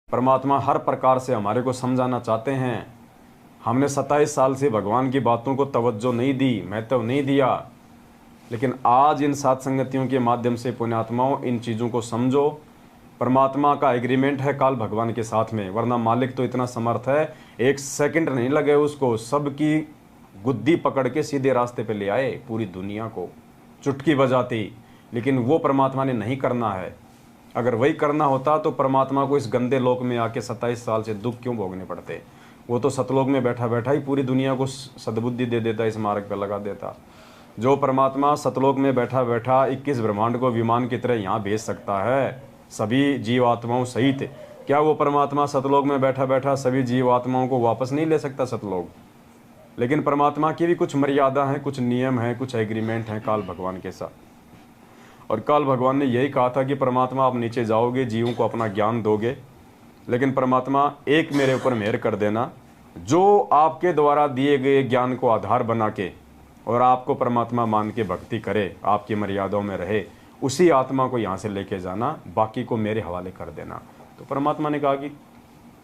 परमात्मा हर प्रकार से हमारे को समझाना चाहते हैं। हमने 27 साल से भगवान की बातों को तवज्जो नहीं दी, महत्व नहीं दिया, लेकिन आज इन सात संगतियों के माध्यम से पुण्यात्माओं इन चीज़ों को समझो। परमात्मा का एग्रीमेंट है काल भगवान के साथ में, वरना मालिक तो इतना समर्थ है, एक सेकंड नहीं लगे उसको सबकी गुद्दी पकड़ के सीधे रास्ते पे ले आए, पूरी दुनिया को चुटकी बजाती। लेकिन वो परमात्मा ने नहीं करना है। अगर वही करना होता तो परमात्मा को इस गंदे लोक में आके 27 साल से दुख क्यों भोगने पड़ते। वो तो सतलोक में बैठा बैठा ही पूरी दुनिया को सद्बुद्धि दे देता, इस मार्ग पर लगा देता। जो परमात्मा सतलोक में बैठा बैठा 21 ब्रह्मांड को विमान की तरह यहाँ भेज सकता है सभी जीवात्माओं सहित, क्या वो परमात्मा सतलोक में बैठा बैठा सभी जीवात्माओं को वापस नहीं ले सकता सतलोक? लेकिन परमात्मा की भी कुछ मर्यादा है, कुछ नियम हैं, कुछ एग्रीमेंट हैं काल भगवान के साथ। और काल भगवान ने यही कहा था कि परमात्मा आप नीचे जाओगे, जीवों को अपना ज्ञान दोगे, लेकिन परमात्मा एक मेरे ऊपर मेहर कर देना, जो आपके द्वारा दिए गए ज्ञान को आधार बना के और आपको परमात्मा मान के भक्ति करे, आपकी मर्यादाओं में रहे, उसी आत्मा को यहाँ से लेके जाना, बाकी को मेरे हवाले कर देना। तो परमात्मा ने कहा कि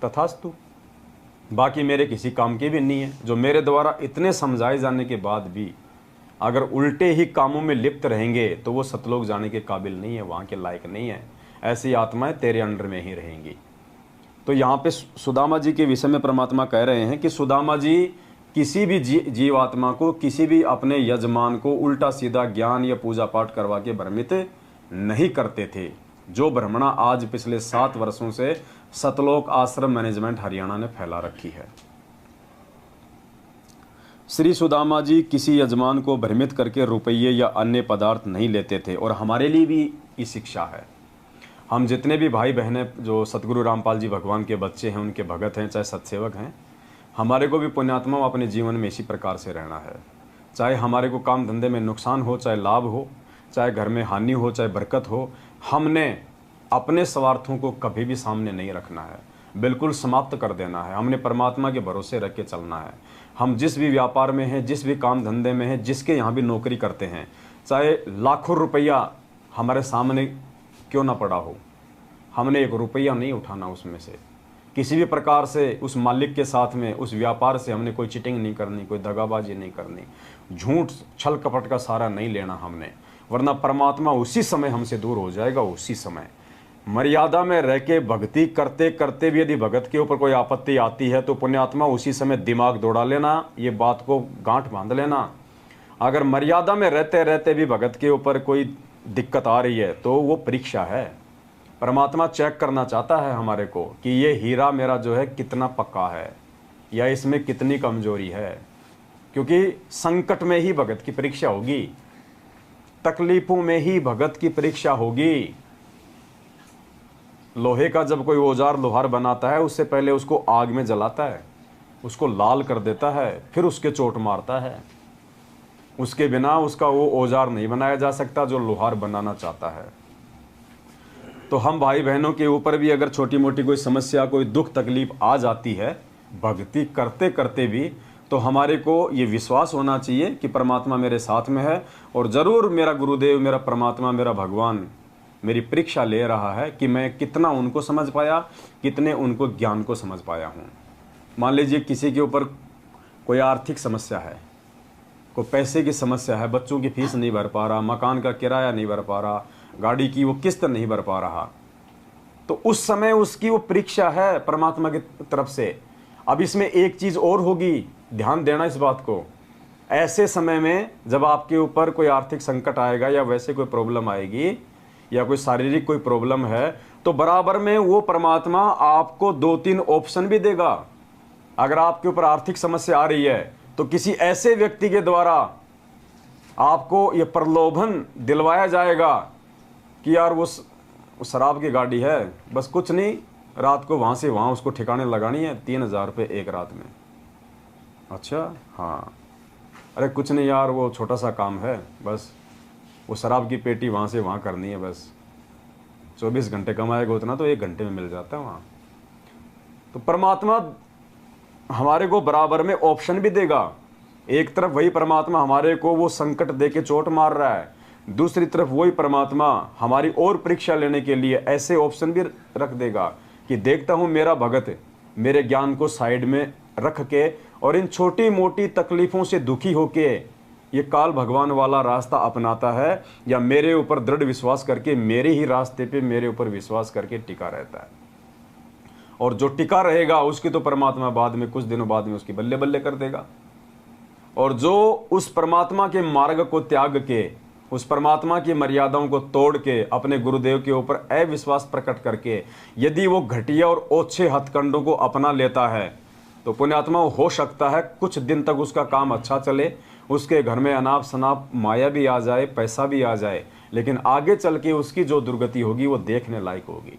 तथास्तु, बाकी मेरे किसी काम की भी नहीं है। जो मेरे द्वारा इतने समझाए जाने के बाद भी अगर उल्टे ही कामों में लिप्त रहेंगे तो वो सतलोक जाने के काबिल नहीं है, वहाँ के लायक नहीं है। ऐसी आत्माएं तेरे अंडर में ही रहेंगी। तो यहाँ पे सुदामा जी के विषय में परमात्मा कह रहे हैं कि सुदामा जी किसी भी जीवात्मा को, किसी भी अपने यजमान को उल्टा सीधा ज्ञान या पूजा पाठ करवा के भ्रमित नहीं करते थे। जो भ्रमणा आज पिछले 7 वर्षों से सतलोक आश्रम मैनेजमेंट हरियाणा ने फैला रखी है। श्री सुदामा जी किसी यजमान को भ्रमित करके रुपये या अन्य पदार्थ नहीं लेते थे। और हमारे लिए भी ये शिक्षा है। हम जितने भी भाई बहनें जो सतगुरु रामपाल जी भगवान के बच्चे हैं, उनके भगत हैं, चाहे सत्सेवक हैं, हमारे को भी पुण्यात्मा अपने जीवन में इसी प्रकार से रहना है। चाहे हमारे को काम धंधे में नुकसान हो, चाहे लाभ हो, चाहे घर में हानि हो, चाहे बरकत हो, हमने अपने स्वार्थों को कभी भी सामने नहीं रखना है, बिल्कुल समाप्त कर देना है। हमने परमात्मा के भरोसे रख के चलना है। हम जिस भी व्यापार में हैं, जिस भी काम धंधे में हैं, जिसके यहाँ भी नौकरी करते हैं, चाहे लाखों रुपया हमारे सामने क्यों ना पड़ा हो, हमने 1 रुपया नहीं उठाना उसमें से। किसी भी प्रकार से उस मालिक के साथ में, उस व्यापार से हमने कोई चीटिंग नहीं करनी, कोई दगाबाजी नहीं करनी, झूठ छल कपट का सहारा नहीं लेना हमने, वरना परमात्मा उसी समय हमसे दूर हो जाएगा। उसी समय मर्यादा में रह के भक्ति करते करते भी यदि भगत के ऊपर कोई आपत्ति आती है तो पुण्यात्मा उसी समय दिमाग दौड़ा लेना, ये बात को गांठ बांध लेना। अगर मर्यादा में रहते रहते भी भगत के ऊपर कोई दिक्कत आ रही है तो वो परीक्षा है। परमात्मा चेक करना चाहता है हमारे को कि ये हीरा मेरा जो है कितना पक्का है या इसमें कितनी कमजोरी है, क्योंकि संकट में ही भगत की परीक्षा होगी, तकलीफों में ही भगत की परीक्षा होगी। लोहे का जब कोई औजार लोहार बनाता है, उससे पहले उसको आग में जलाता है, उसको लाल कर देता है, फिर उसके चोट मारता है। उसके बिना उसका वो औजार नहीं बनाया जा सकता जो लोहार बनाना चाहता है। तो हम भाई बहनों के ऊपर भी अगर छोटी मोटी कोई समस्या, कोई दुख तकलीफ आ जाती है भक्ति करते करते भी, तो हमारे को ये विश्वास होना चाहिए कि परमात्मा मेरे साथ में है और ज़रूर मेरा गुरुदेव, मेरा परमात्मा, मेरा भगवान मेरी परीक्षा ले रहा है कि मैं कितना उनको समझ पाया, कितने उनको ज्ञान को समझ पाया हूँ। मान लीजिए किसी के ऊपर कोई आर्थिक समस्या है, कोई पैसे की समस्या है, बच्चों की फीस नहीं भर पा रहा, मकान का किराया नहीं भर पा रहा, गाड़ी की वो किस्त नहीं भर पा रहा, तो उस समय उसकी वो परीक्षा है परमात्मा की तरफ से। अब इसमें एक चीज़ और होगी, ध्यान देना इस बात को। ऐसे समय में जब आपके ऊपर कोई आर्थिक संकट आएगा या वैसे कोई प्रॉब्लम आएगी या कोई शारीरिक कोई प्रॉब्लम है, तो बराबर में वो परमात्मा आपको 2-3 ऑप्शन भी देगा। अगर आपके ऊपर आर्थिक समस्या आ रही है तो किसी ऐसे व्यक्ति के द्वारा आपको ये प्रलोभन दिलवाया जाएगा कि यार वो शराब की गाड़ी है, बस कुछ नहीं, रात को वहाँ से वहाँ उसको ठिकाने लगानी है, 3000 रुपये एक रात में। अच्छा हाँ, अरे कुछ नहीं यार, वो छोटा सा काम है, बस वो शराब की पेटी वहाँ से वहाँ करनी है, बस 24 घंटे कमाएगा उतना तो 1 घंटे में मिल जाता है वहाँ। तो परमात्मा हमारे को बराबर में ऑप्शन भी देगा। एक तरफ वही परमात्मा हमारे को वो संकट दे के चोट मार रहा है, दूसरी तरफ वही परमात्मा हमारी और परीक्षा लेने के लिए ऐसे ऑप्शन भी रख देगा कि देखता हूँ मेरा भगत मेरे ज्ञान को साइड में रख के और इन छोटी मोटी तकलीफ़ों से दुखी होके ये काल भगवान वाला रास्ता अपनाता है, या मेरे ऊपर दृढ़ विश्वास करके मेरे ही रास्ते पे मेरे ऊपर विश्वास करके टिका रहता है। और जो टिका रहेगा उसकी तो परमात्मा बाद में, कुछ दिनों बाद में उसकी बल्ले बल्ले कर देगा। और जो उस परमात्मा के मार्ग को त्याग के, उस परमात्मा की मर्यादाओं को तोड़ के अपने गुरुदेव के ऊपर अविश्वास प्रकट करके यदि वो घटिया और ओछे हथकंडों को अपना लेता है, तो पुण्यात्मा हो सकता है कुछ दिन तक उसका काम अच्छा चले, उसके घर में अनाप शनाप माया भी आ जाए, पैसा भी आ जाए, लेकिन आगे चल के उसकी जो दुर्गति होगी वो देखने लायक होगी।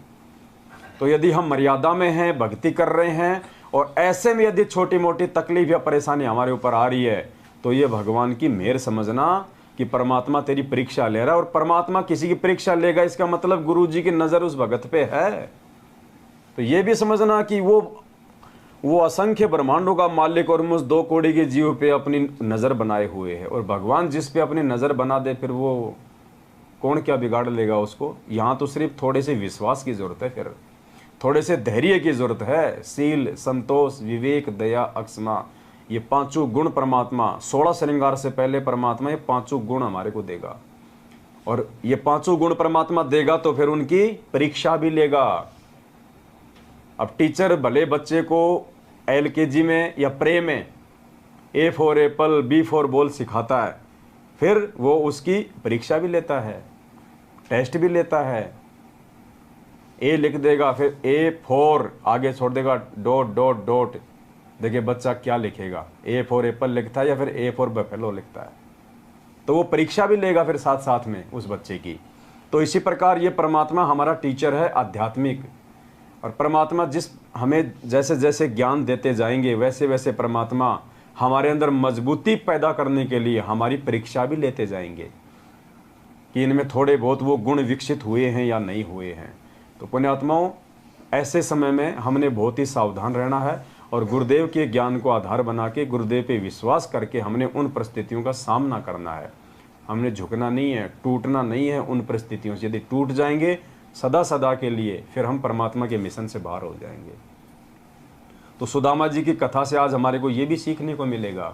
तो यदि हम मर्यादा में हैं, भक्ति कर रहे हैं, और ऐसे में यदि छोटी मोटी तकलीफ या परेशानी हमारे ऊपर आ रही है, तो ये भगवान की मेहर समझना कि परमात्मा तेरी परीक्षा ले रहा है। और परमात्मा किसी की परीक्षा लेगा, इसका मतलब गुरु जी की नज़र उस भगत पे है। तो ये भी समझना कि वो असंख्य ब्रह्मांडों का मालिक और मुझ 2 कौड़ी के जीव पे अपनी नज़र बनाए हुए है। और भगवान जिस पे अपनी नज़र बना दे, फिर वो कौन क्या बिगाड़ लेगा उसको। यहाँ तो सिर्फ थोड़े से विश्वास की ज़रूरत है, फिर थोड़े से धैर्य की ज़रूरत है। सील, संतोष, विवेक, दया, अक्षमा, ये 5 गुण परमात्मा 16 श्रृंगार से पहले परमात्मा ये 5 गुण हमारे को देगा। और ये 5 गुण परमात्मा देगा तो फिर उनकी परीक्षा भी लेगा। अब टीचर भले बच्चे को LKG में या प्रे में A for Apple, B for ball सिखाता है, फिर वो उसकी परीक्षा भी लेता है, टेस्ट भी लेता है। A लिख देगा, फिर A फॉर आगे छोड़ देगा डॉट डॉट डॉट, देखिए बच्चा क्या लिखेगा, A फॉर एप्पल लिखता है या फिर A फॉर बफेलो लिखता है। तो वो परीक्षा भी लेगा फिर साथ साथ में उस बच्चे की। तो इसी प्रकार ये परमात्मा हमारा टीचर है आध्यात्मिक। और परमात्मा जिस हमें जैसे जैसे ज्ञान देते जाएंगे, वैसे वैसे परमात्मा हमारे अंदर मजबूती पैदा करने के लिए हमारी परीक्षा भी लेते जाएंगे कि इनमें थोड़े बहुत वो गुण विकसित हुए हैं या नहीं हुए हैं। तो पुण्यात्माओं, ऐसे समय में हमने बहुत ही सावधान रहना है और गुरुदेव के ज्ञान को आधार बना के, गुरुदेव पे विश्वास करके हमने उन परिस्थितियों का सामना करना है। हमने झुकना नहीं है, टूटना नहीं है उन परिस्थितियों से। यदि टूट जाएंगे सदा सदा के लिए, फिर हम परमात्मा के मिशन से बाहर हो जाएंगे। तो सुदामा जी की कथा से आज हमारे को ये भी सीखने को मिलेगा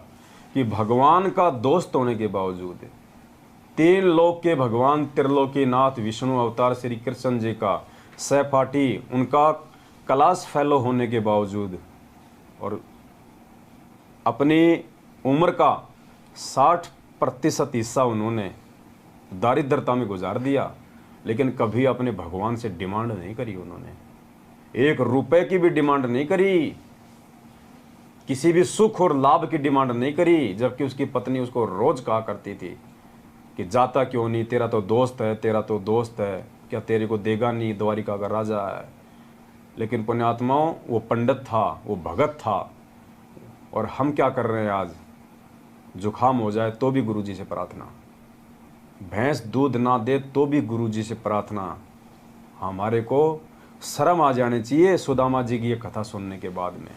कि भगवान का दोस्त होने के बावजूद, 3 लोक के भगवान त्रिलोकीनाथ विष्णु अवतार श्री कृष्ण जी का सहपाठी, उनका क्लास फेलो होने के बावजूद और अपनी उम्र का 60% हिस्सा उन्होंने दारिद्रता में गुजार दिया, लेकिन कभी अपने भगवान से डिमांड नहीं करी। उन्होंने 1 रुपए की भी डिमांड नहीं करी, किसी भी सुख और लाभ की डिमांड नहीं करी। जबकि उसकी पत्नी उसको रोज कहा करती थी कि जाता क्यों नहीं, तेरा तो दोस्त है, तेरा तो दोस्त है, क्या तेरे को देगा नहीं, द्वारिका का राजा है। लेकिन पुण्यात्माओं, वो पंडित था, वो भगत था। और हम क्या कर रहे हैं आज, जुखाम हो जाए तो भी गुरुजी से प्रार्थना, भैंस दूध ना दे तो भी गुरुजी से प्रार्थना। हमारे को शर्म आ जानी चाहिए सुदामा जी की ये कथा सुनने के बाद में।